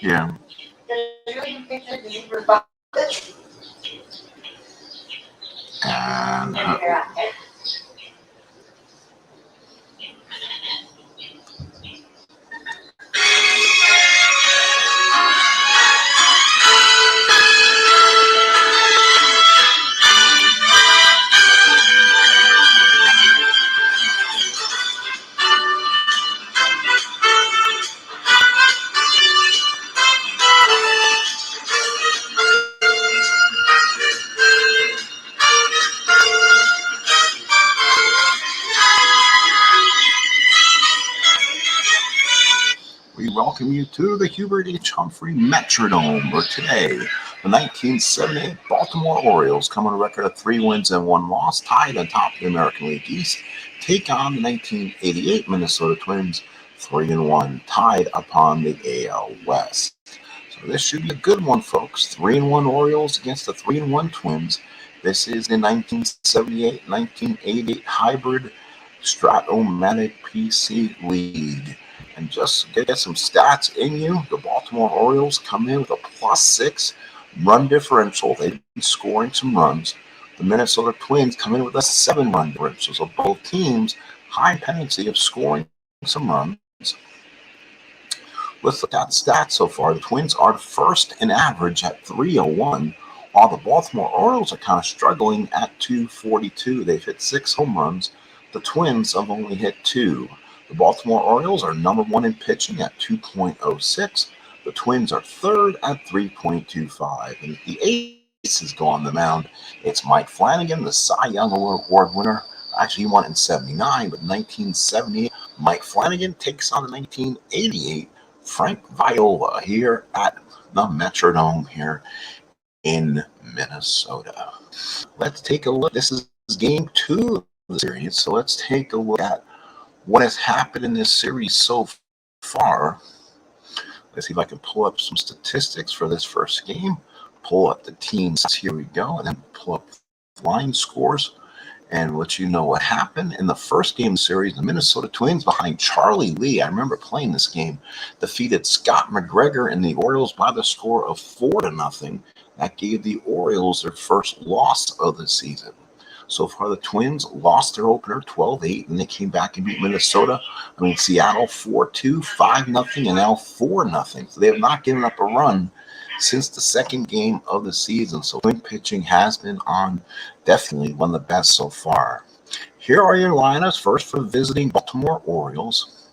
Yeah. And we welcome you to the Hubert H. Humphrey Metrodome, where today the 1978 Baltimore Orioles come on a record of 3 wins and 1 loss, tied atop the American League East, take on the 1988 Minnesota Twins, 3-1, tied upon the AL West. So this should be a good one, folks. 3-1 Orioles against the 3-1 Twins. This is the 1978-1988 hybrid Stratomatic PC League. And just to get some stats in you, the Baltimore Orioles come in with a +6 run differential. They've been scoring some runs. The Minnesota Twins come in with a 7-run differential. So both teams, high tendency of scoring some runs. Let's look at stats so far. The Twins are first in average at 301, while the Baltimore Orioles are kind of struggling at 242. They've hit 6 home runs. The Twins have only hit 2. The Baltimore Orioles are number 1 in pitching at 2.06. The Twins are third at 3.25. And the aces go on the mound. It's Mike Flanagan, the Cy Young Award winner. Actually, he won in 79, but 1978, Mike Flanagan takes on the 1988 Frank Viola here at the Metrodome here in Minnesota. Let's take a look. This is game 2 of the series, so let's take a look at what has happened in this series so far. Let's see if I can pull up some statistics for this first game. Pull up the teams. Here we go. And then pull up line scores and let you know what happened. In the first game of the series, the Minnesota Twins behind Charlie Lee, I remember playing this game, defeated Scott McGregor and the Orioles by the score of 4-0. That gave the Orioles their first loss of the season. So far, the Twins lost their opener 12-8, and they came back and beat Seattle 4-2, 5-0, and now 4-0. So they have not given up a run since the second game of the season. So Twin pitching has been on definitely one of the best so far. Here are your lineups. First for visiting Baltimore Orioles.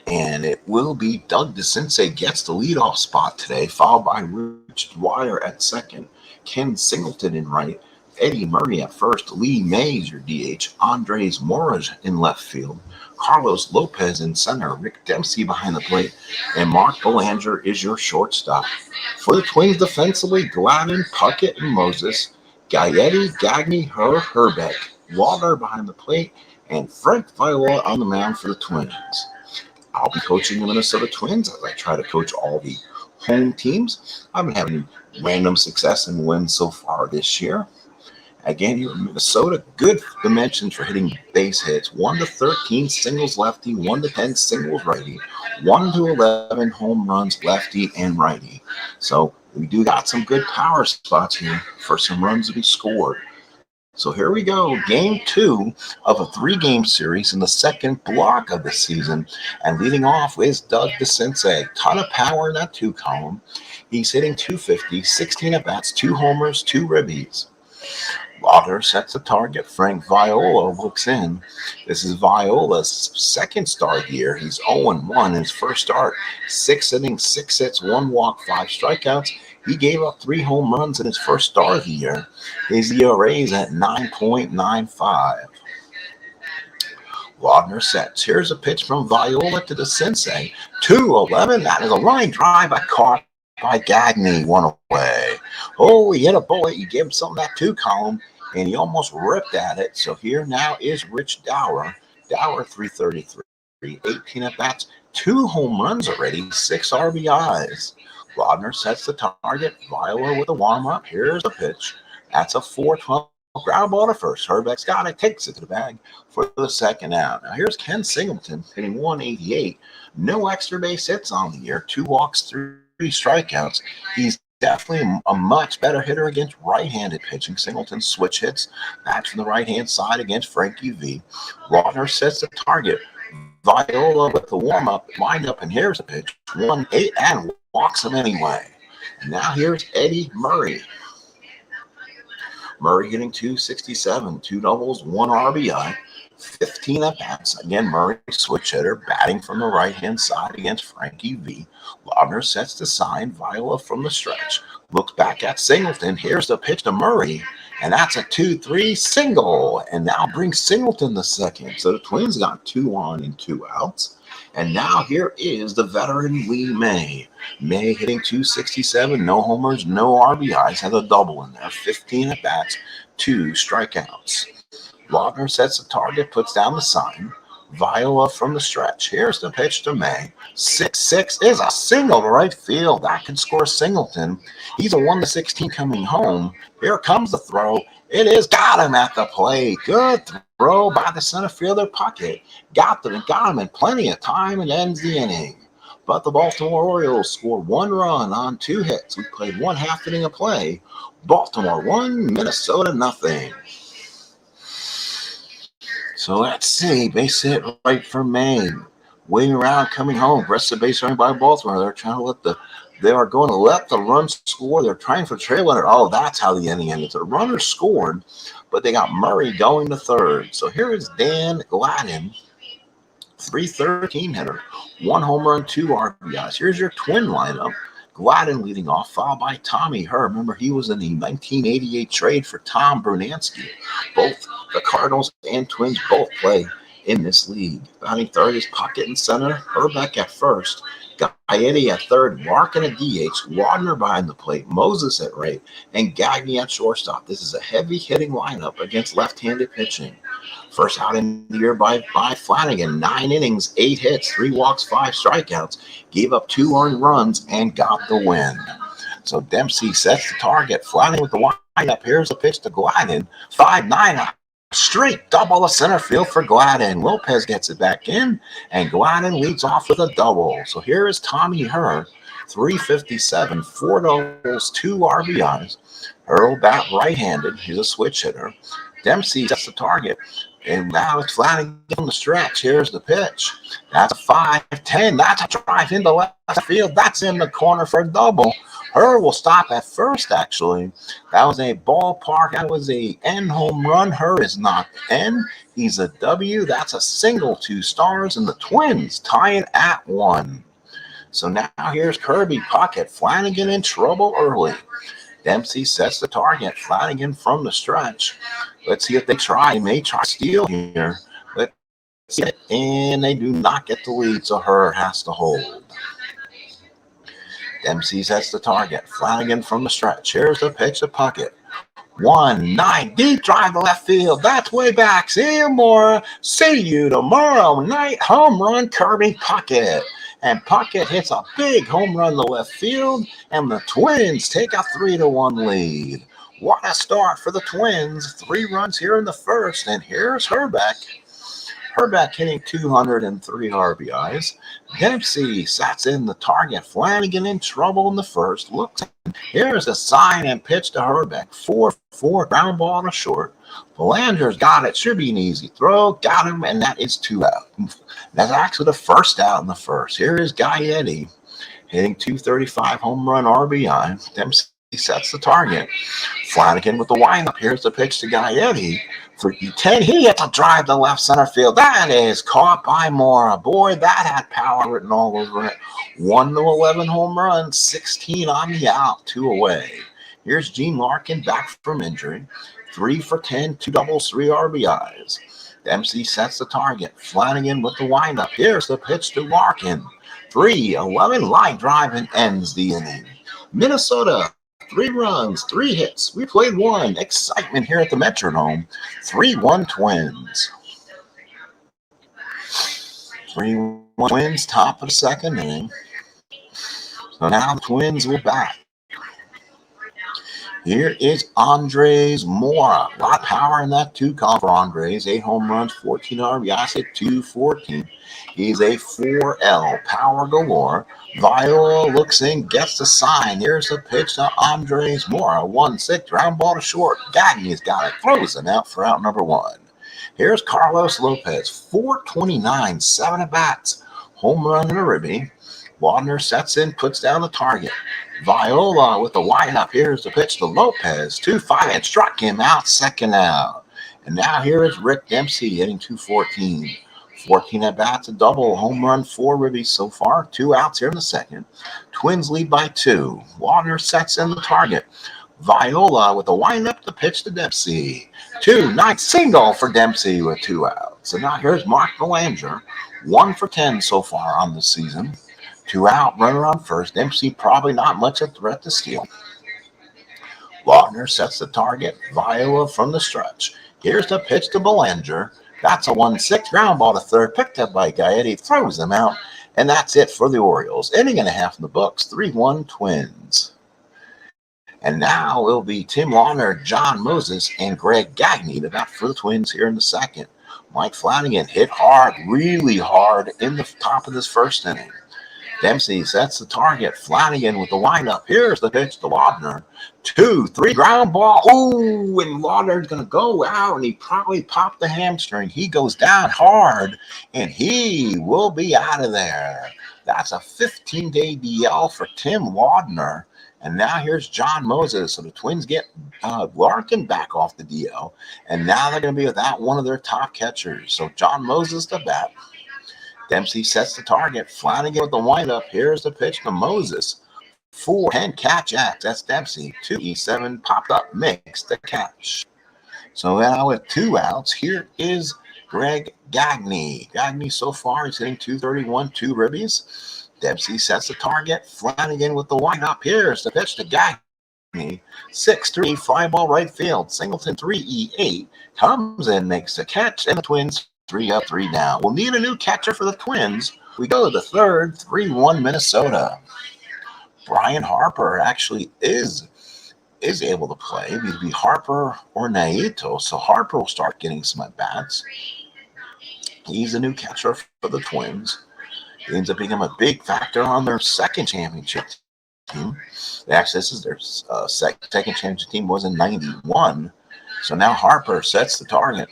And it will be Doug DeCinces gets the leadoff spot today, followed by Rich Dwyer at second, Ken Singleton in right, Eddie Murray at first, Lee Mays, your DH, Andres Moraj in left field, Carlos Lopez in center, Rick Dempsey behind the plate, and Mark Belanger is your shortstop. For the Twins defensively, Glavine, Puckett, and Moses, Gaetti, Gagne, Herbeck, Walter behind the plate, and Frank Viola on the mound for the Twins. I'll be coaching the Minnesota Twins as I try to coach all the home teams. I've been having random success and wins so far this year. Again, here in Minnesota, good dimensions for hitting base hits. 1-13 singles lefty, 1-10 singles righty, 1-11 home runs lefty and righty. So we do got some good power spots here for some runs to be scored. So here we go, game 2 of a 3-game series in the second block of the season. And leading off is Doug DeCinces. Ton of power in that 2 column. He's hitting 250, 16 at-bats, 2 homers, 2 ribbies. Lauder sets the target. Frank Viola looks in. This is Viola's second start of the year. He's 0-1 in his first start. 6 innings, 6 hits, 1 walk, 5 strikeouts. He gave up 3 home runs in his first start of the year. His ERA is at 9.95. Laudner sets. Here's a pitch from Viola to DeCinces. 2-11. That is a line drive caught by Gagne, 1 away. Oh, he hit a bullet. He gave him something that 2 column, and he almost ripped at it. So here now is Rich Dower. Dower, 333, 18 at-bats, 2 home runs already, 6 RBIs. Rodner sets the target. Viola with a warm-up. Here's the pitch. That's a 4-12 ground ball to first. Herbeck's got it, takes it to the bag for the second out. Now here's Ken Singleton hitting 188. No extra base hits on the year. 2 walks, 3 strikeouts. He's definitely a much better hitter against right-handed pitching. Singleton switch hits. That's from the right-hand side against Frankie V. Rodner sets the target. Viola with the warm-up, wind up, and here's the pitch. 1-8 and walks him anyway. And now here's Eddie Murray. Murray getting 267, 2 doubles, 1 RBI, 15 at-bats. Again, Murray, switch hitter, batting from the right-hand side against Frankie V. Rodner sets the sign. Viola from the stretch. Looks back at Singleton. Here's the pitch to Murray. And that's a 2-3 single. And now brings Singleton the second. So the Twins got 2 on and 2 outs. And now here is the veteran Lee May. May hitting 267, no homers, no RBIs, has a double in there, 15 at-bats, 2 strikeouts. Rodner sets the target, puts down the sign. Viola from the stretch. Here's the pitch to May. 6-6 is a single to right field. That can score Singleton. He's a 1-16 coming home. Here comes the throw. It is got him at the plate. Good throw by the center fielder Puckett. Got him in plenty of time and ends the inning. But the Baltimore Orioles score 1 run on 2 hits. We played 1 half inning of play. Baltimore 1, Minnesota nothing. So let's see. Base hit right for Maine. Waiting around, coming home. Rest of the base running by Baltimore. They are going to let the run score. They're trying for trail runner. Oh, that's how the inning ended. The runner scored, but they got Murray going to third. So here is Dan Gladden, 313 hitter, 1 home run, 2 RBIs. Here's your Twin lineup. Gladden leading off, followed by Tommy Herr. Remember, he was in the 1988 trade for Tom Brunansky. Both the Cardinals and Twins both play in this league. Batting third is Puckett in center, Herbeck at first, Gaetti at third, Larkin at DH, Rodner behind the plate, Moses at right, and Gagne at shortstop. This is a heavy-hitting lineup against left-handed pitching. First out in the year by Flanagan, 9 innings, 8 hits, 3 walks, 5 strikeouts, gave up 2 earned runs, and got the win. So Dempsey sets the target. Flanagan with the windup. Here's the pitch to Gladden. 5-9, straight double to center field for Gladden. Lopez gets it back in, and Gladden leads off with a double. So here is Tommy Herr, 357, 4 doubles, 2 RBIs. Herr will bat right-handed. He's a switch hitter. Dempsey sets the target, and now it's Flanagan on the stretch. Here's the pitch. That's a 5-10. That's a drive into left field. That's in the corner for a double. Herr will stop at first, actually. That was a ballpark. That was a N home run. Herr is not N. He's a W. That's a single, 2 stars, and the Twins tie it at 1. So now here's Kirby Puckett. Flanagan in trouble early. Dempsey sets the target. Flanagan from the stretch. Let's see if they try. They may try steal here. Let's see it. And they do not get the lead, so Herr has to hold. Dempsey sets the target. Flanagan from the stretch. Here's the pitch to Puckett. 1-9 deep drive to left field. That's way back. See you more. See you tomorrow night. Home run, Kirby Puckett. And Puckett hits a big home run to left field, and the Twins take a 3-1 lead. What a start for the Twins. 3 runs here in the first, and here's Herbeck. Herbeck hitting 203 RBIs. Dempsey sets in the target. Flanagan in trouble in the first. Looks, here's the sign and pitch to Herbeck. 4-4 ground ball to short. Belanger's got it. Should be an easy throw. Got him, and that is 2 out. That's actually the first out in the first. Here is Gaetti hitting 235 home run RBI. Dempsey sets the target. Flanagan with the windup. Here's the pitch to Gaetti. 3-10. He hits a drive to left center field. That is caught by Mora. Boy, that had power written all over it. 1-11 home run, 16 on the out, 2 away. Here's Gene Larkin back from injury. 3 for 10, 2 doubles, 3 RBIs. Dempsey sets the target. Flanagan with the windup. Here's the pitch to Larkin. 3-11 line drive and ends the inning. Minnesota, 3 runs, 3 hits. We played 1. Excitement here at the Metrodome. 3-1 Twins. 3-1 Twins, top of the second inning. So now the Twins will bat. Here is Andres Mora. A lot of power in that two-column for Andres. 8 home runs, 14 RBIs, hit 214. He's a 4L, power galore. Viola looks in, gets the sign. Here's the pitch to Andres Mora. 1-6, ground ball to short. Gagney's got it, throws him out for out number 1. Here's Carlos Lopez, 429, 7 at-bats. Home run and a ribby. Wadner sets in, puts down the target. Viola with the windup. Here's the pitch to Lopez. 2-5 and struck him out, second out. And now here is Rick Dempsey hitting 214. 14 at bats, a double, home run, 4 ribbies so far. 2 outs here in the second. Twins lead by 2. Wadner sets in the target. Viola with the windup, the pitch to Dempsey. 2-9 single for Dempsey with 2 outs. And now here's Mark Belanger. 1 for 10 so far on the season. 2 out, runner on first. Dempsey probably not much a threat to steal. Wadner sets the target. Viola from the stretch. Here's the pitch to Belanger. That's a 1-6 ground ball to third. Picked up by Gaetti. Throws them out. And that's it for the Orioles. Inning and a half in the books. 3-1 Twins. And now it'll be Tim Launer, John Moses, and Greg Gagne to bat for the Twins here in the second. Mike Flanagan hit hard, really hard in the top of this first inning. Dempsey sets the target. Flanagan with the windup. Here's the pitch to Wadner. 2-3 ground ball. Ooh, and Wadner's going to go out, and he probably popped the hamstring. He goes down hard, and he will be out of there. That's a 15-day DL for Tim Wadner. And now here's John Moses. So the Twins get Larkin back off the DL, and now they're going to be without one of their top catchers. So John Moses to bat. Dempsey sets the target. Flanagan with the windup. Here's the pitch to Moses. 4-10 catch act. That's Dempsey. 2-7 popped up. Makes the catch. So now with 2 outs, here is Greg Gagne. Gagne so far is hitting 231, 2 ribbies. Dempsey sets the target. Flanagan with the windup. Here's the pitch to Gagne. 6-3 fly ball right field. Singleton 3-8 comes in, makes the catch, and the Twins 3 up, 3 down. We'll need a new catcher for the Twins. We go to the third, 3-1 Minnesota. Brian Harper actually is able to play. It'll be Harper or Naito. So Harper will start getting some at-bats. He's a new catcher for the Twins. He ends up becoming a big factor on their second championship team. Actually, this is their second championship team was in 91. So now Harper sets the target.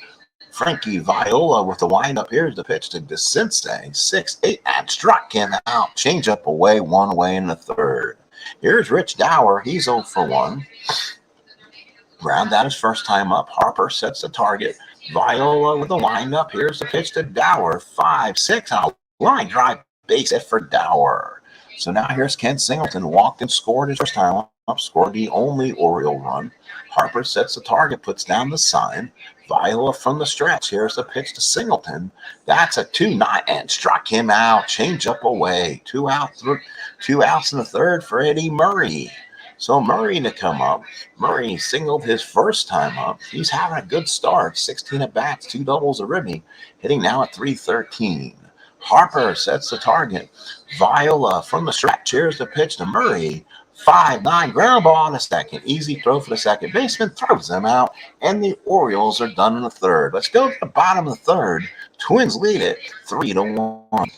Frankie Viola with the windup. Here's the pitch to DeCinces. 6-8 and struck him out. Change up away, 1 away in the third. Here's Rich Dower. He's 0 for 1. Round out his first time up. Harper sets the target. Viola with the windup. Here's the pitch to Dower. 5-6 out. Line drive base hit for Dower. So now here's Ken Singleton. Walked and scored his first time up. Scored the only Oriole run. Harper sets the target. Puts down the sign. Viola from the stretch. Here's the pitch to Singleton. That's a 2-9 and struck him out. Change up away. 2 outs in the third for Eddie Murray. So Murray to come up. Murray singled his first time up. He's having a good start. 16 at bats, 2 doubles, a ribby. Hitting now at .313. Harper sets the target. Viola from the stretch. Here's the pitch to Murray. 5-9 ground ball in the second. Easy throw for the second baseman. Throws them out. And the Orioles are done in the third. Let's go to the bottom of the third. Twins lead it 3-1.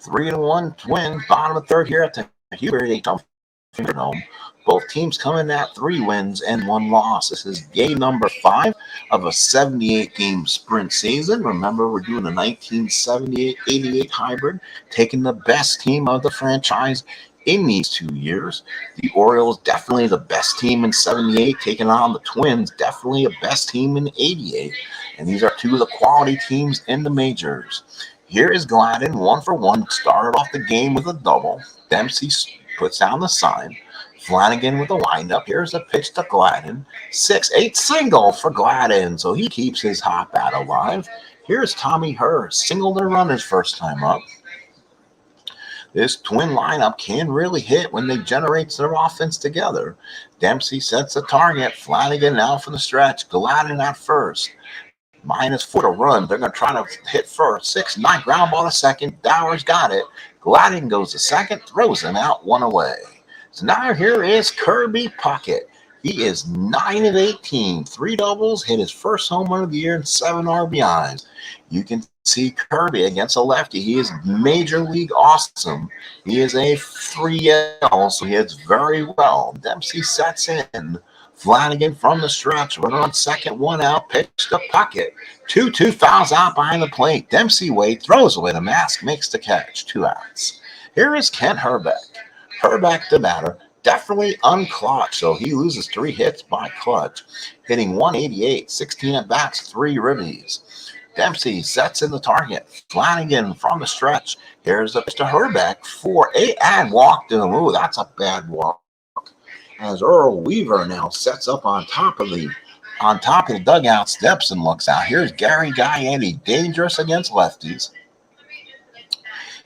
3-1 Twins. Bottom of the third here at the HHH Metrodome. Both teams coming at 3 wins and 1 loss. This is game number 5 of a 78-game sprint season. Remember, we're doing a 1978-88 hybrid, taking the best team of the franchise in these 2 years. The Orioles definitely the best team in 78, taking on the Twins, definitely a best team in 88. And these are 2 of the quality teams in the majors. Here is Gladden, 1 for 1, started off the game with a double. Dempsey puts down the sign. Flanagan with the windup. Here's a pitch to Gladden. 6-8 single for Gladden, so he keeps his hot bat alive. Here's Tommy Herr, singled and run his first time up. This twin lineup can really hit when they generate their offense together. Dempsey sets the target. Flanagan now from the stretch. Gladden at first. -4 to run. They're going to try to hit first. 6-9 ground ball to second. Dower's got it. Gladden goes to second, throws him out, one away. So now here is Kirby Puckett. He is 9 of 18, 3 doubles, hit his first home run of the year, and 7 RBIs. You can see Kirby against a lefty. He is major league awesome. He is a 3L, so he hits very well. Dempsey sets in. Flanagan from the stretch, runner on second, 1 out, pitch to Puckett. 2-2 fouls out behind the plate. Dempsey waits, throws away the mask, makes the catch, 2 outs. Here is Kent Herbeck. Herbeck, the batter, definitely unclutched, so he loses 3 hits by clutch, hitting 188, 16 at bats, 3 ribbies. Dempsey sets in the target. Flanagan from the stretch. Here's the pitch to Herbeck for a and walk to him. Ooh, that's a bad walk. As Earl Weaver now sets up on top of the dugout steps and looks out. Here's Gary Gaetti, dangerous against lefties.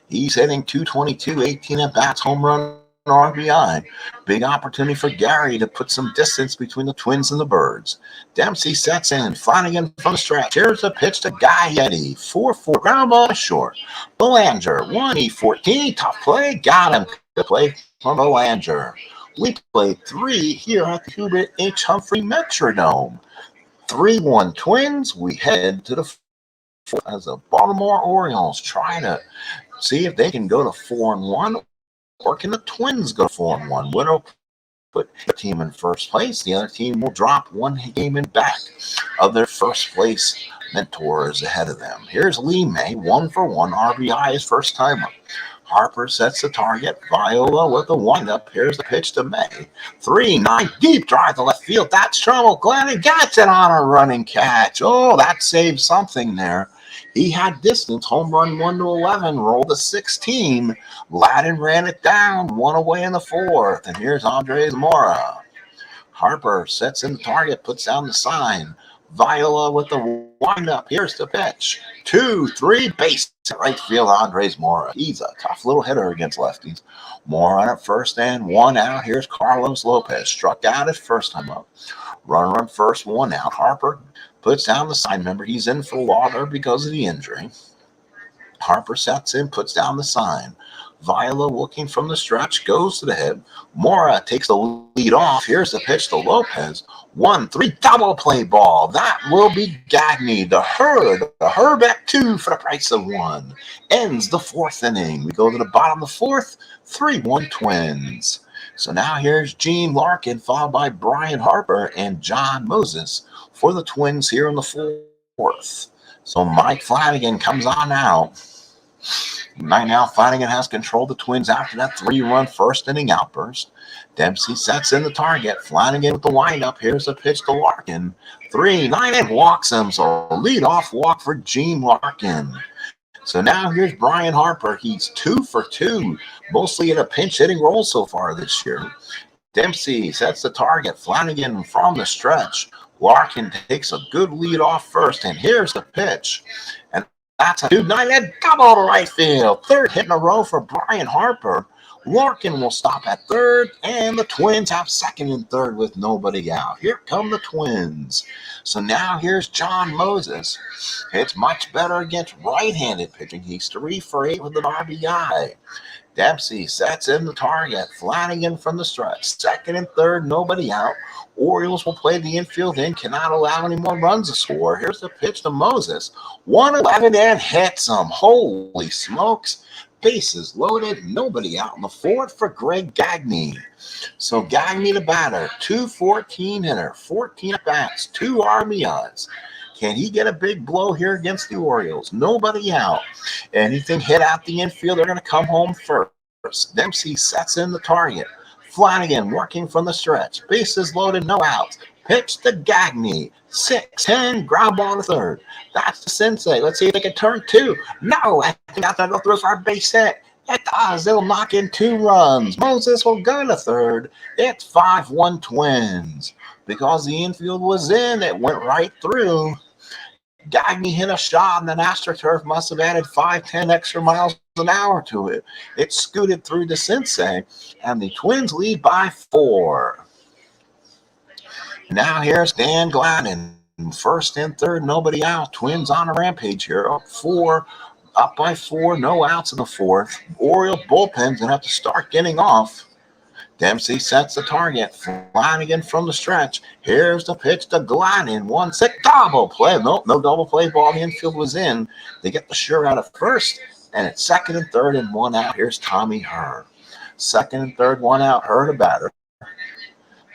He's hitting 222, 18 at bats, home run, RBI. Big opportunity for Gary to put some distance between the Twins and the Birds. Dempsey sets in. Flanagan from the stretch. Here's the pitch to Gaetti. 4-4. Ground ball short. Belanger. 1-14. Tough play. Got him. Good play from Belanger. We play 3 here at the Hubert H. Humphrey Metrodome. 3-1 Twins. We head to the 4th as the Baltimore Orioles try to see if they can go to 4-1. Or can the Twins go 4-1? Winner will put the team in first place. The other team will drop 1 game in back of their first place mentors ahead of them. Here's Lee May, 1-for-1 RBI, his first time up. Harper sets the target. Viola with the windup. Here's the pitch to May. 3-9 deep drive to left field. That's trouble. Gladden gets it on a running catch. Oh, that saved something there. He had distance, home run 1-11, rolled to 16. Gladden ran it down, 1 away in the 4th. And here's Andres Mora. Harper sets in the target, puts down the sign. Viola with the windup. Here's the pitch. 2-3 base right field. Andres Mora. He's a tough little hitter against lefties. Mora on at first and 1 out. Here's Carlos Lopez. Struck out his first time up. Runner on first, 1 out. Harper puts down the sign. Remember, he's in for water because of the injury. Harper sets in, puts down the sign. Viola looking from the stretch, goes to the head. Mora takes the lead off. Here's the pitch to Lopez. 1-3 double play ball. That will be Gagne. The Herbeck 2 for the price of 1. Ends the 4th inning. We go to the bottom of the 4th. 3-1 Twins. So now here's Gene Larkin, followed by Brian Harper and John Moses for the Twins here in the 4th. So Mike Flanagan comes on out. Right now, Flanagan has controlled the Twins after that 3-run first inning outburst. Dempsey sets in the target. Flanagan with the windup. Here's the pitch to Larkin. 3-9 and walks him. So leadoff walk for Gene Larkin. So now here's Brian Harper. He's 2 for 2, mostly in a pinch hitting role so far this year. Dempsey sets the target. Flanagan from the stretch. Larkin takes a good lead off first, and here's the pitch. And that's a 2-9 and double to right field. 3rd hit in a row for Brian Harper. Larkin will stop at 3rd, and the Twins have 2nd and 3rd with nobody out. Here come the Twins. So now here's John Moses. It's much better against right-handed pitching. He's 3 for 8 with an RBI. Dempsey sets in the target. Flanagan from the stretch. 2nd and 3rd, nobody out. Orioles will play the infield in, cannot allow any more runs to score. Here's the pitch to Moses. 1-11 and hits him. Holy smokes. Bases loaded, nobody out in the 4th for Greg Gagne. So Gagne the batter, 2-14 hitter, 14 at bats, 2 RBIs. Can he get a big blow here against the Orioles? Nobody out. Anything hit out the infield, they're going to come home first. Dempsey sets in the target. Flanagan working from the stretch. Bases loaded, no outs. Pitch to Gagne. 6-10, ground ball to 3rd. That's the sensei. Let's see if they can turn 2. No, I think that's going to go through for a base hit. It does. It'll knock in 2 runs. Moses will go to 3rd. It's 5-1 Twins. Because the infield was in, it went right through. Gagne hit a shot, and then AstroTurf must have added 5-10 extra miles an hour to it. It scooted through the sensei, and the Twins lead by 4. Now here's Dan Gladden. 1st and 3rd, nobody out. Twins on a rampage here. Up 4. up by 4, no outs in the fourth. Oriole bullpen's gonna have to start getting off. Dempsey sets the target. Flanagan from the stretch. Here's the pitch to Gladden. 1-6 double play. Nope, no double play ball. The infield was in. They get the sure out at first, and it's second and third and 1 out. Here's Tommy Hearn. Second and third, 1 out. Hearn a batter.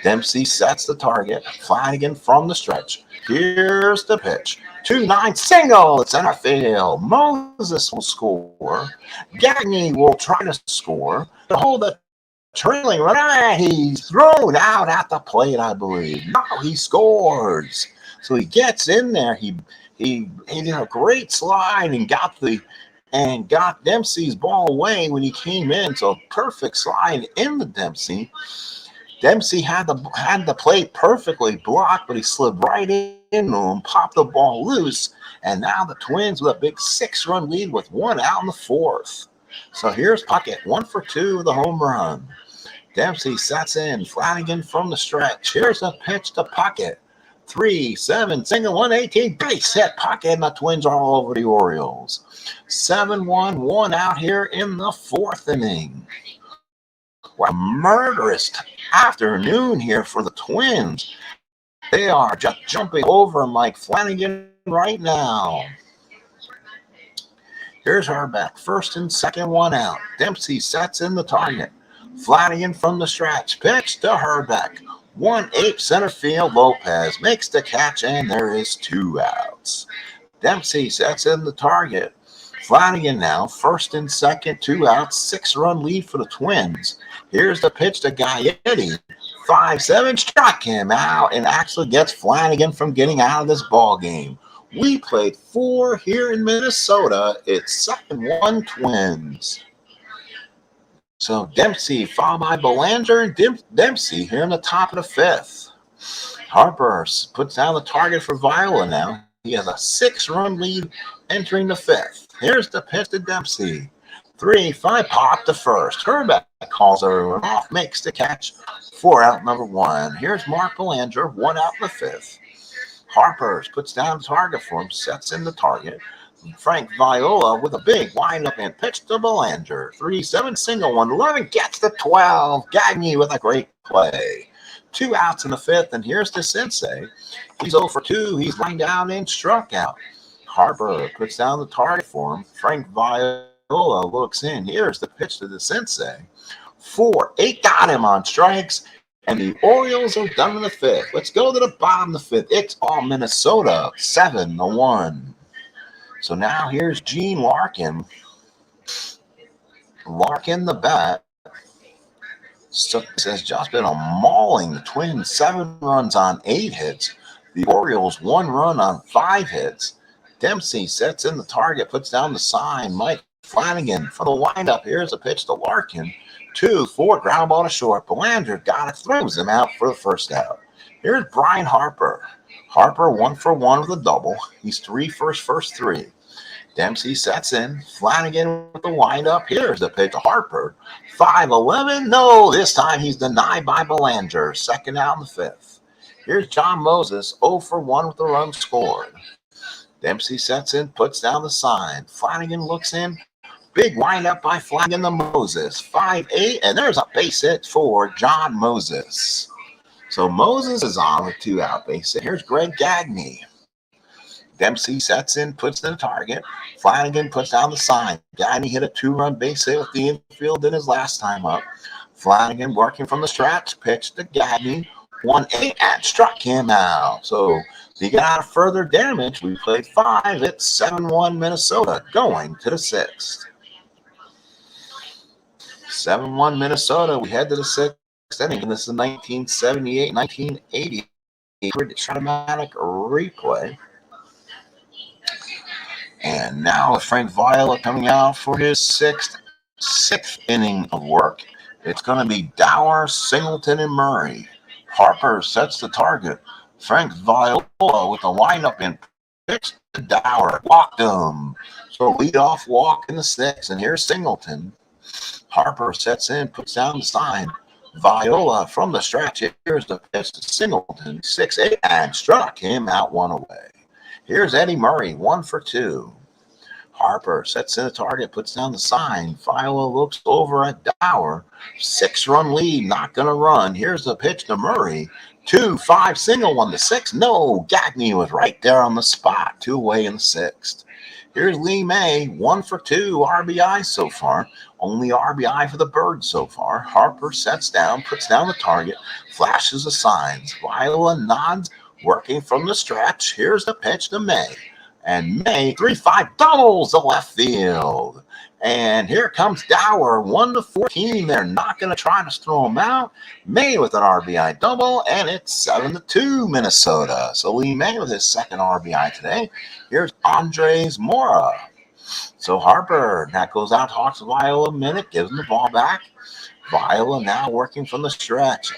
Dempsey sets the target. Flanagan from the stretch. Here's the pitch. 2-9 single. It's center field. Moses will score. Gagne will try to score to hold the trailing runner. He's thrown out at the plate, I believe. No, he scores. So he gets in there. He did a great slide and got Dempsey's ball away when he came in. So perfect slide into Dempsey. Dempsey had the plate perfectly blocked, but he slid right into him, popped the ball loose, and now the Twins with a big 6-run lead with 1 out in the fourth. So here's Puckett, 1 for 2 with a home run. Dempsey sets in. Flanagan from the stretch. Here's a pitch to Puckett. 3-7 single, 118 base hit. Puckett and the Twins are all over the Orioles. 7-1, 1 out here in the fourth inning. What a murderous afternoon here for the Twins. They are just jumping over Mike Flanagan right now. Here's Harper. First and second, 1 out. Dempsey sets in the target. Flanagan from the stretch. Pitch to Herbeck. 1-8 center field. Lopez makes the catch, and there is 2 outs. Dempsey sets in the target. Flanagan now, first and second, 2 outs, 6-run lead for the Twins. Here's the pitch to Gaetti. 5-7 struck him out and actually gets Flanagan from getting out of this ball game. We played 4 here in Minnesota. It's 7-1 Twins. So Dempsey followed by Belanger and Dempsey here in the top of the fifth. Harper puts down the target for Viola now. He has a 6-run lead entering the fifth. Here's the pitch to Dempsey. 3-5 pop to first. Herbeck calls everyone off, makes the catch. 4 out number 1. Here's Mark Belanger, 1 out in the fifth. Harper puts down the target for him, sets in the target. Frank Viola with a big windup and pitch to Belanger. 3-7 single, 111 gets the 12. Gagne with a great play. 2 outs in the fifth, and here's the Sensei. He's 0 for 2. He's lined down and struck out. Harper puts down the target for him. Frank Viola looks in. Here's the pitch to the Sensei. 4-8 got him on strikes, and the Orioles are done in the fifth. Let's go to the bottom of the fifth. It's all Minnesota, 7-1. So now here's Gene Larkin. Larkin the bat. So has just been a mauling. The Twins 7 runs on 8 hits. The Orioles 1 run on 5 hits. Dempsey sets in the target, puts down the sign. Mike Flanagan for the windup. Here's a pitch to Larkin. 2-4 ground ball to short. Belanger got it, throws him out for the first out. Here's Brian Harper. Harper 1 for 1 with a double. He's 3 for his first 3. Dempsey sets in. Flanagan with the windup. Here's the pitch to Harper. 5-11. No, this time he's denied by Belanger. Second out in the fifth. Here's John Moses, 0 for 1 with the run scored. Dempsey sets in, puts down the sign. Flanagan looks in. Big windup by Flanagan to Moses. 5-8, and there's a base hit for John Moses. So Moses is on with 2 out base hit. Here's Greg Gagne. Dempsey sets in, puts in the target. Flanagan puts down the sign. Gagne hit a 2-run base hit with the infield in his last time up. Flanagan working from the stretch, pitched to Gagne. 1-8 and struck him out. So to get out of further damage, we played 5. It's 7-1 Minnesota going to the 6th. 7-1 Minnesota. We head to the 6th inning, and this is a 1978-1980 dramatic replay. And now Frank Viola coming out for his sixth inning of work. It's going to be Dower, Singleton, and Murray. Harper sets the target. Frank Viola with a windup and pitch to Dower. Walked him. So leadoff walk in the 6th. And here's Singleton. Harper sets in, puts down the sign. Viola from the stretch. Here's the pitch to Singleton. 6-8 and struck him out 1 away. Here's Eddie Murray, 1 for 2. Harper sets in a target, puts down the sign. Viola looks over at Dower. 6-run lead, not going to run. Here's the pitch to Murray. 2-5 single, 1-6. No, Gagne was right there on the spot. 2 away in the 6th. Here's Lee May, 1 for 2 RBI so far. Only RBI for the Birds so far. Harper sets down, puts down the target, flashes the signs. Viola nods, working from the stretch. Here's the pitch to May. And May, 3-5 doubles the left field. And here comes Dower, 1-14. They're not going to try to throw him out. May with an RBI double, and it's 7-2 Minnesota. So Lee May with his second RBI today. Here's Andres Mora. So Harper, that goes out, talks to Viola a minute, gives him the ball back. Viola now working from the stretch.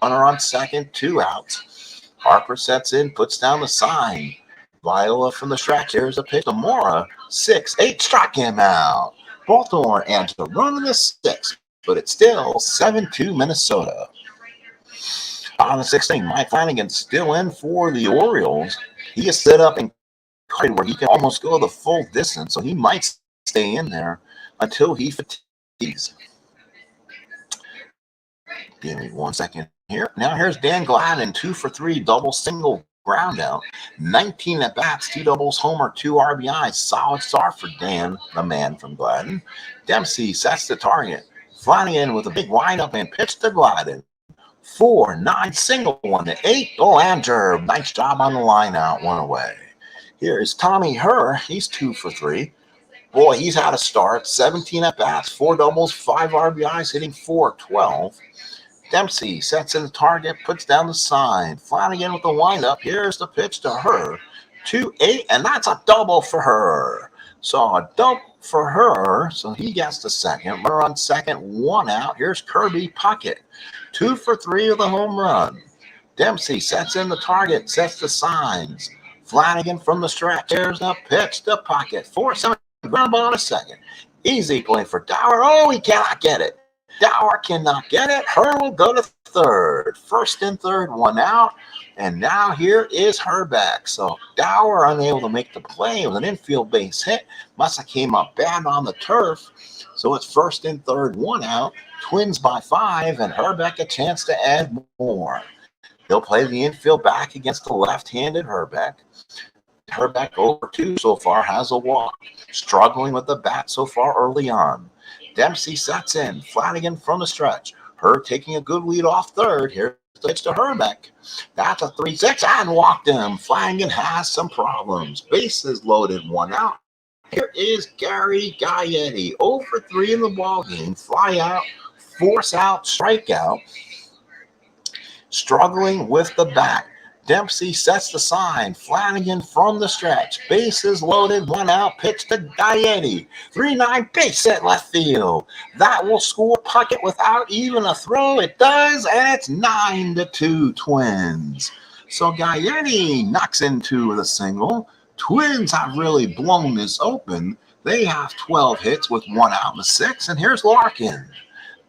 Runner on second, 2 outs. Harper sets in, puts down the sign. Viola from the stretch. Here's a pitch to Mora. 6-8, struck him out. Baltimore adds a run in the 6th, but it's still 7-2 Minnesota. On the 16th, Mike Flanagan still in for the Orioles. He is set up in where he can almost go the full distance, so he might stay in there until he fatigues. Give me 1 second here. Now here's Dan Gladden, 2 for 3, double single ground out. 19 at bats, 2 doubles, homer, 2 RBIs. Solid start for Dan, the man from Gladden. Dempsey sets the target. Flanagan with a big windup and pitch to Gladden. 4-9 single, 1-8. Belanger, nice job on the line out, 1 away. Here is Tommy Herr. He's 2 for 3. Boy, he's had a start. 17 at bats, 4 doubles, 5 RBIs, hitting .412. Dempsey sets in the target, puts down the sign. Flanagan with the windup. Here's the pitch to Herr. 2-8, and that's a double for Herr. So a double for Herr. So he gets the second. Runner on second, 1 out. Here's Kirby Puckett. 2 for 3 with a home run. Dempsey sets in the target, sets the signs. Flanagan from the stretch. Here's the pitch to Puckett. 4-7 ground ball in a second. Easy play for Dower. Oh, he cannot get it. Dower cannot get it. Herr will go to third. First and third, 1 out. And now here is Herbeck. So Dower unable to make the play. It was an infield base hit. Must have came up bad on the turf. So it's first and third, 1 out. Twins by 5, and Herbeck a chance to add more. He'll play the infield back against the left-handed Herbeck. Herbeck over 2 so far, has a walk. Struggling with the bat so far early on. Dempsey sets in. Flanagan from the stretch. Herr taking a good lead off third. Here's the pitch to Herbeck. That's a 3-6 and walked him. Flanagan has some problems. Bases loaded, 1 out. Here is Gary Gaetti. 0 for 3 in the ballgame. Fly out, force out, strikeout. Struggling with the bat. Dempsey sets the sign. Flanagan from the stretch. Bases loaded, 1 out. Pitch to Gaetti. 3-9 base hit left field. That will score Puckett without even a throw. It does, and it's 9-2 Twins. So Gaetti knocks into the single. Twins have really blown this open. They have 12 hits with 1 out in the 6th. And here's Larkin.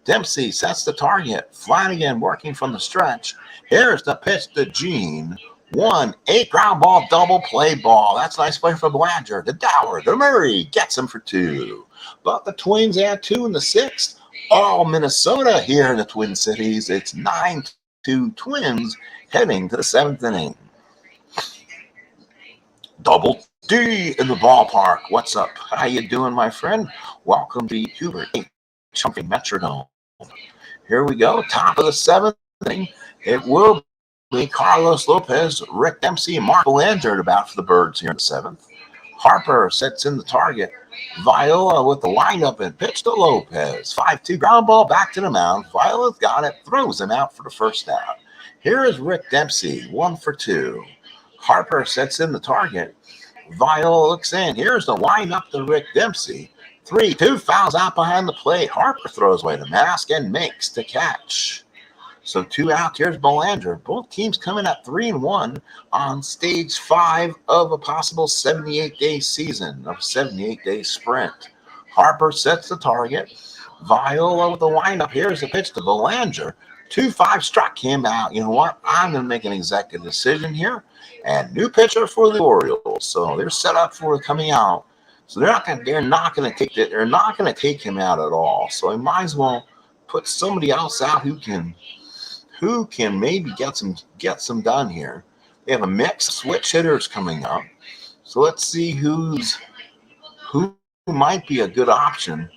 Dempsey sets the target. Flanagan working from the stretch. Here's the pitch to Gene. 1-8 ground ball, double play ball. That's a nice play for Belanger. The Dower, the Murray gets him for 2. But the Twins add 2 in the 6th. All Minnesota here in the Twin Cities. It's 9-2 Twins heading to the 7th inning. Double D in the ballpark. What's up? How you doing, my friend? Welcome to Hubert HHH Metrodome. Here we go. Top of the 7th inning. It will be Carlos Lopez, Rick Dempsey, and Mark Belanger at bat for the Birds here in the 7th. Harper sets in the target. Viola with the windup and pitch to Lopez. 5-2 ground ball back to the mound. Viola's got it. Throws him out for the first out. Here is Rick Dempsey, 1 for 2. Harper sets in the target. Viola looks in. Here's the windup to Rick Dempsey. 3-2 fouls out behind the plate. Harper throws away the mask and makes the catch. So 2 out. Here's Belanger. Both teams coming at 3-1 on stage 5 of a possible 78-day season, of a 78-day sprint. Harper sets the target. Viola with the windup. Here's the pitch to Belanger. 2-5 struck him out. You know what? I'm going to make an executive decision here. And new pitcher for the Orioles. So they're set up for coming out So they're not gonna take him out at all. So he might as well put somebody else out who can maybe get some done here. They have a mix of switch hitters coming up. So let's see who might be a good option.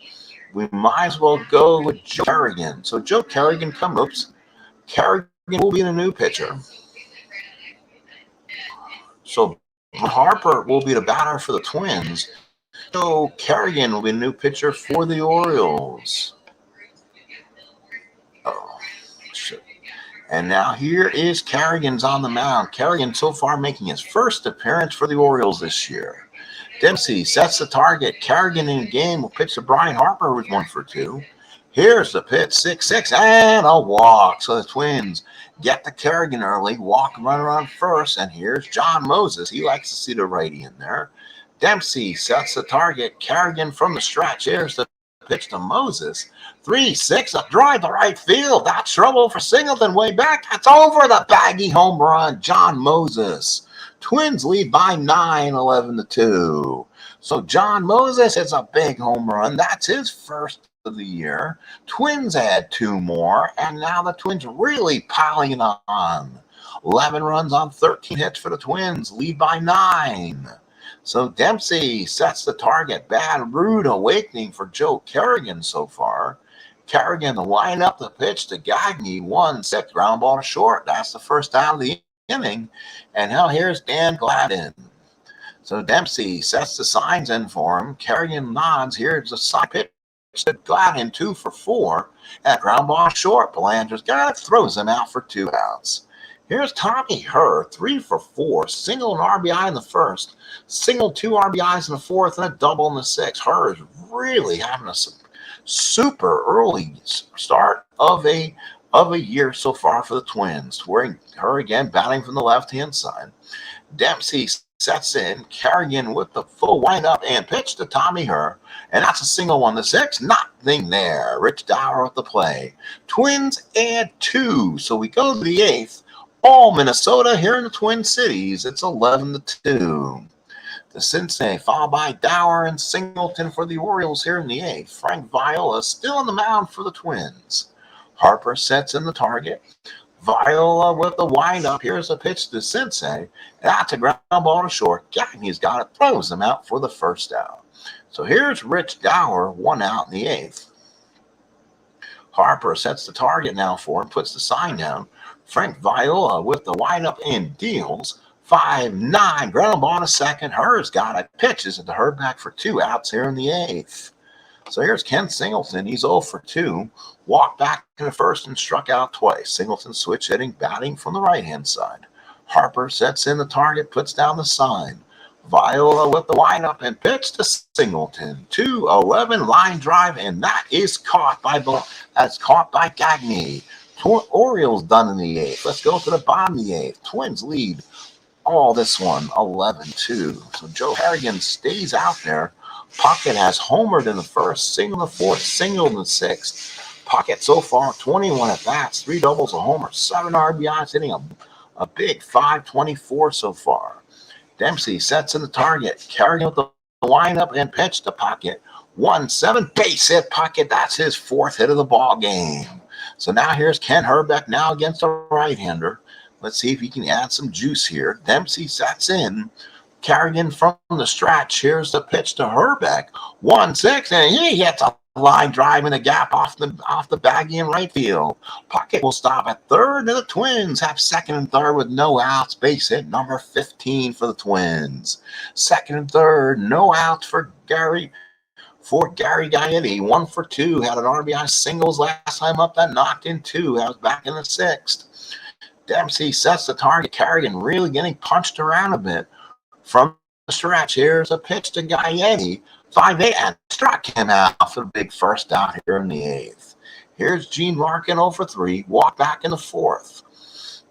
We might as well go with Joe Kerrigan. So Joe Kerrigan Kerrigan will be the new pitcher. So Harper will be the batter for the Twins. Joe Kerrigan will be the new pitcher for the Orioles. Oh, shit. And now here is Kerrigan's on the mound. Kerrigan so far making his first appearance for the Orioles this year. Dempsey sets the target. Kerrigan in the game will pitch to Brian Harper, who's 1-for-2. Here's the pitch, 6-6, and a walk. So the Twins get the Kerrigan early, walk, runner on first, and here's John Moses. He likes to see the righty in there. Dempsey sets the target. Kerrigan from the stretch. Here's the pitch to Moses. 3-6, a drive to right field. That's trouble for Singleton way back. That's over the baggy home run. John Moses. Twins lead by 9, 11-2. So John Moses hits a big home run. That's his first of the year. Twins add 2 more, and now the Twins really piling on. 11 runs on 13 hits for the Twins, lead by 9. So Dempsey sets the target. Bad, rude awakening for Joe Kerrigan so far. Kerrigan to line up the pitch to Gagne, 1-6, ground ball to short. That's the first out of the inning. And now here's Dan Gladden. So Dempsey sets the signs in for him. Kerrigan nods. Here's a side pitch to Gladden, 2-for-4. At ground ball short. Belanger's got it, throws him out for 2 outs. Here's Tommy Herr, 3-for-4, single and RBI in the first, single 2 RBIs in the fourth, and a double in the sixth. Herr is really having a super early start of a year so far for the Twins. Herr again batting from the left-hand side. Dempsey sets in. Kerrigan with the full windup and pitch to Tommy Herr. And that's a single on the sixth. Nothing there. Rich Dower with the play. Twins add 2. So we go to the 8th. All Minnesota here in the Twin Cities. It's 11-2. The Cincinnati followed by Dower and Singleton for the Orioles here in the 8th. Frank Viola still on the mound for the Twins. Harper sets in the target. Viola with the windup. Here's a pitch to Cincinnati. That's a ground ball to short. Gagne's got it. Throws him out for the first out. So here's Rich Dower, 1 out in the 8th. Harper sets the target now for him. Puts the sign down. Frank Viola with the windup and deals. 5-9, ground ball to second. Herr's got it. Pitches it to Herr back for 2 outs here in the 8th. So here's Ken Singleton. He's 0-for-2. Walked back in the first and struck out twice. Singleton switch hitting, batting from the right-hand side. Harper sets in the target, puts down the sign. Viola with the windup and pitch to Singleton. 2-11 line drive, and that is caught by Gagne. Orioles done in the 8th. Let's go to the bottom of the 8th. Twins lead all this one, 11-2. So Joe Kerrigan stays out there. Puckett has homered in the first, single in the fourth, single in the sixth. Puckett so far, 21 at-bats, 3 doubles, a homer, 7 RBIs, hitting a big 524 so far. Dempsey sets in the target. Kerrigan with the lineup and pitch to Puckett. 1-7, base hit Puckett. That's his 4th hit of the ball game. So now here's Ken Herbeck now against a right-hander. Let's see if he can add some juice here. Dempsey sets in. Kerrigan from the stretch. Here's the pitch to Herbeck. 1-6, and he hits a line drive in the gap off the baggy in right field. Puckett will stop at third, and the Twins have second and third with no outs. Base hit number 15 for the Twins. Second and third, no outs for Gary Gaetti. 1-for-2, had an RBI singles last time up that knocked in 2. That was back in the 6th. Dempsey sets the target. Kerrigan really getting punched around a bit from the stretch. Here's a pitch to Gaetti. 5-8, and struck him out for the big first out here in the 8th. Here's Gene Larkin 0-for-3. Walk back in the 4th.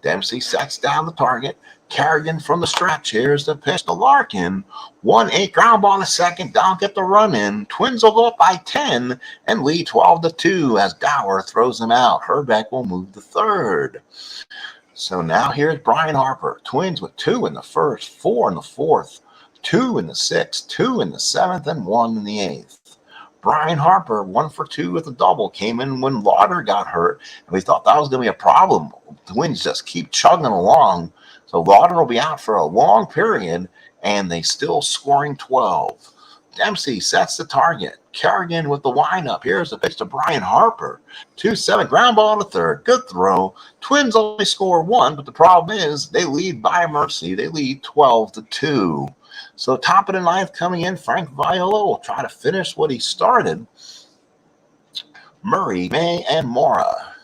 Dempsey sets down the target. Kerrigan from the stretch. Here's the pitch to Larkin. 1-8, ground ball to second. Don't get the run in. Twins will go up by 10 and lead 12-2 as Dower throws them out. Herbeck will move to third. So now here's Brian Harper. Twins with 2 in the first, 4 in the 4th. 2 in the 6th, 2 in the 7th, and 1 in the 8th. Brian Harper, 1 for 2 with a double, came in when Lauder got hurt, and we thought that was going to be a problem. The Twins just keep chugging along, so Lauder will be out for a long period, and they still scoring 12. Dempsey sets the target. Kerrigan with the windup. Here's the pitch to Brian Harper. 2-7, ground ball to third. Good throw. Twins only score 1, but the problem is they lead by mercy. They lead 12-2. So top of the ninth coming in, Frank Viola will try to finish what he started. Murray, May, and Mora.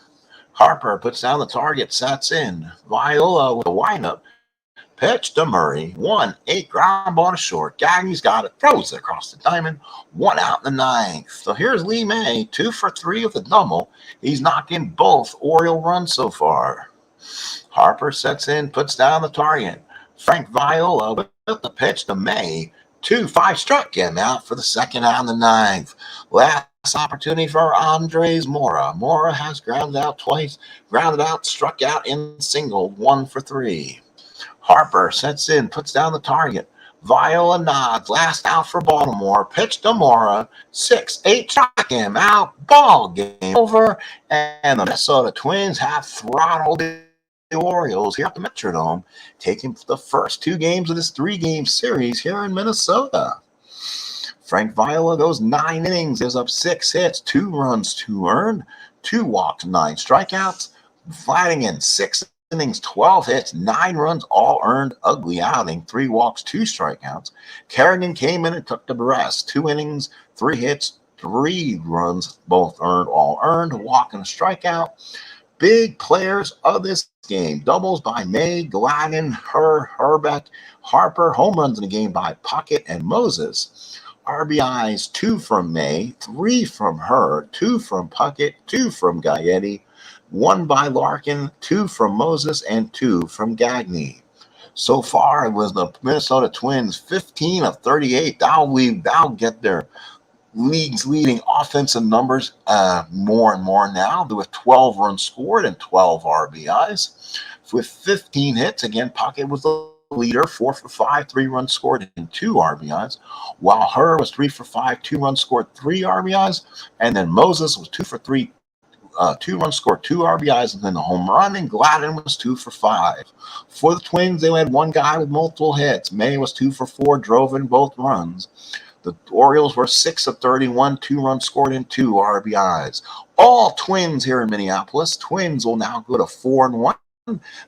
Harper puts down the target, sets in. Viola with a windup. Pitch to Murray. 1-8, ground ball to short. Gagney's got it. Throws it across the diamond. 1 out in the ninth. So here's Lee May. 2 for 3 with a double. He's knocked in both Oriole runs so far. Harper sets in, puts down the target. Frank Viola with the pitch to May. 2-5 struck him out for the second out in the ninth. Last opportunity for Andres Mora. Mora has grounded out twice. Grounded out, struck out in single. 1 for 3. Harper sets in, puts down the target. Viola nods. Last out for Baltimore. Pitch to Mora. 6-8 struck him out. Ball game over. And the Minnesota Twins have throttled the Orioles here at the Metrodome, taking the first 2 games of this 3-game series here in Minnesota. Frank Viola goes 9 innings, gives up 6 hits, 2 runs, 2 earned, 2 walks, 9 strikeouts. Flanagan, 6 innings, 12 hits, 9 runs, all earned, ugly outing, 3 walks, 2 strikeouts. Kerrigan came in and took the rest, 2 innings, 3 hits, 3 runs, both earned, all earned, a walk and a strikeout. Big players of this game. Doubles by May, Gladden, Herbeck, Harper. Home runs in the game by Puckett and Moses. RBIs, 2 from May, 3 from her, 2 from Puckett, 2 from Gaetti, 1 by Larkin, 2 from Moses, and 2 from Gagne. So far, it was the Minnesota Twins 15 of 38. That'll get their league's leading offensive numbers more and more now, with 12 runs scored and 12 RBIs. With 15 hits, again, Puckett was the leader, 4 for 5, 3 runs scored and 2 RBIs, while Her was 3 for 5, 2 runs scored, 3 RBIs, and then Moses was 2 for 3, 2 runs scored, 2 RBIs, and then the home run, and Gladden was 2 for 5. For the Twins, they had 1 guy with multiple hits. May was 2 for 4, drove in both runs. The Orioles were 6 of 31, 2 runs scored, and 2 RBIs. All Twins here in Minneapolis. Twins will now go to 4-1.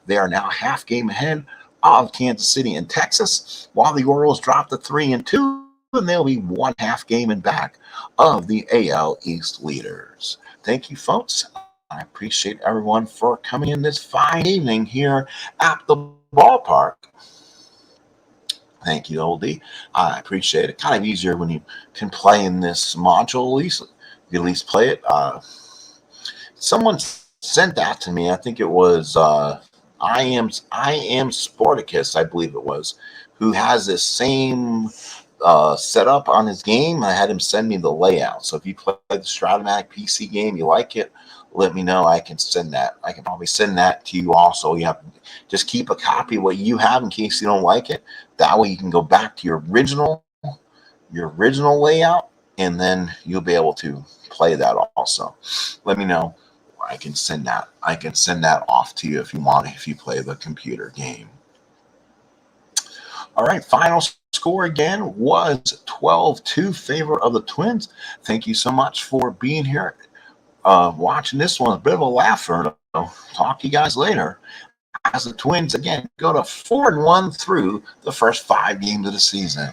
They are now half game ahead of Kansas City and Texas, while the Orioles drop to 3-2, and they'll be 1 half game in back of the AL East leaders. Thank you, folks. I appreciate everyone for coming in this fine evening here at the ballpark. Thank you, Oldie. I appreciate it. Kind of easier when you can play in this module. You at least play it. Someone sent that to me. I think it was I am Sporticus, I believe it was, who has this same setup on his game. I had him send me the layout. So if you play the Stratomatic PC game, you like it, let me know. I can send that. I can probably send that to you also. You have just keep a copy of what you have in case you don't like it. That way you can go back to your original layout, and then you'll be able to play that also. Let me know. I can send that. I can send that off to you if you want, if you play the computer game. All right, final score again was 12-2 favor of the Twins. Thank you so much for being here, watching this one. A bit of a laugher. Talk to you guys later, as the Twins again go to 4-1 through the first 5 games of the season.